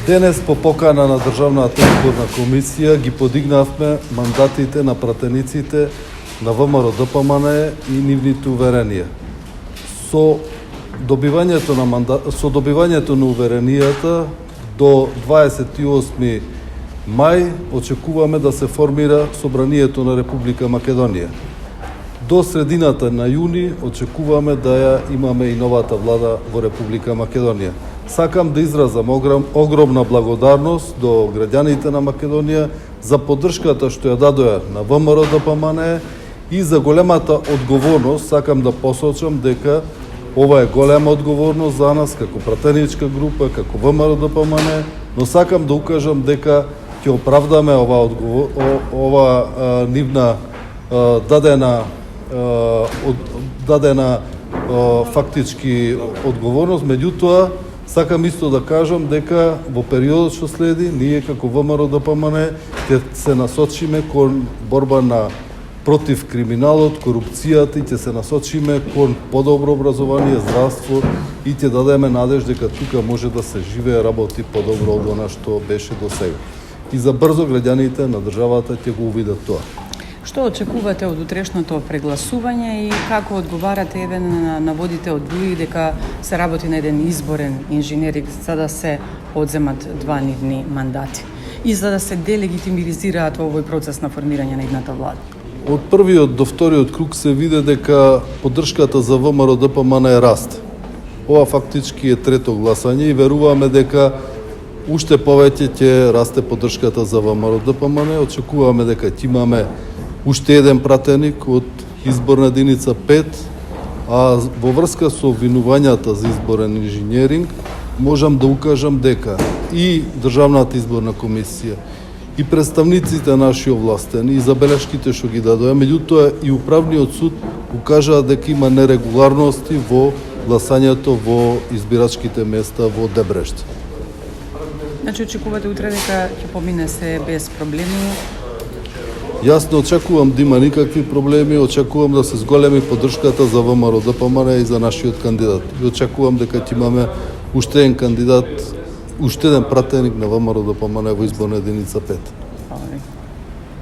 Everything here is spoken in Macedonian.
Денес по покана на Државната изборна комисија ги подигнавме мандатите на пратениците на ВМРО ДПМН и нивните уверенија. Со добивањето на уверенијата до 28 мај очекуваме да се формира Собранието на Република Македонија. До средината на јуни очекуваме да ја имаме и новата влада во Република Македонија. Сакам да изразам огромна благодарност до граѓаните на Македонија за поддршката што ја дадоа на ВМРО ДПМН и за големата одговорност. Сакам да посочам дека ова е голема одговорност за нас како пратеничка група, како ВМРО ДПМН, но сакам да укажам дека ќе оправдаме ова нивна дадена фактички одговорност. Меѓутоа, сакам исто да кажам дека во периодот што следи, ние како ВМРО ДПМН ќе се насочиме кон борба против криминалот, корупцијата и ќе се насочиме кон подобро образование, здравство и ќе дадеме надеж дека тука може да се живее, работи подобро од она што беше до сега. И за брзо граѓаните на државата ќе го увидат тоа. Што очекувате од утрешното прегласување и како одговарате на наводите од други дека се работи на еден изборен инженеринг за да се одземат два нивни мандати и за да се делегитимизираат во овој процес на формирање на едната влада? Од првиот до вториот круг се виде дека поддршката за ВМРО ДПМН расте. Ова фактички е трето гласање и веруваме дека уште повеќе ќе расте поддршката за ВМРО ДПМН. Очекуваме дека ќе имаме уште еден пратеник од изборна единица 5, а во врска со обвинувањата за изборен инженеринг можам да укажам дека и Државната изборна комисија и представниците наши овластени и забелешките што ги дадоа, меѓутоа и управниот суд укажаа дека има нерегуларности во гласањето во избирачките места во Дебреште. Значи очекувате утре дека ќе помине се без проблеми? Јас не очекувам да има никакви проблеми, очекувам да се зголеми поддршката за ВМРО ДПМН и за нашиот кандидат. И очекувам дека ќе имаме уште еден кандидат, уште еден пратеник на ВМРО ДПМН во изборна единица 5.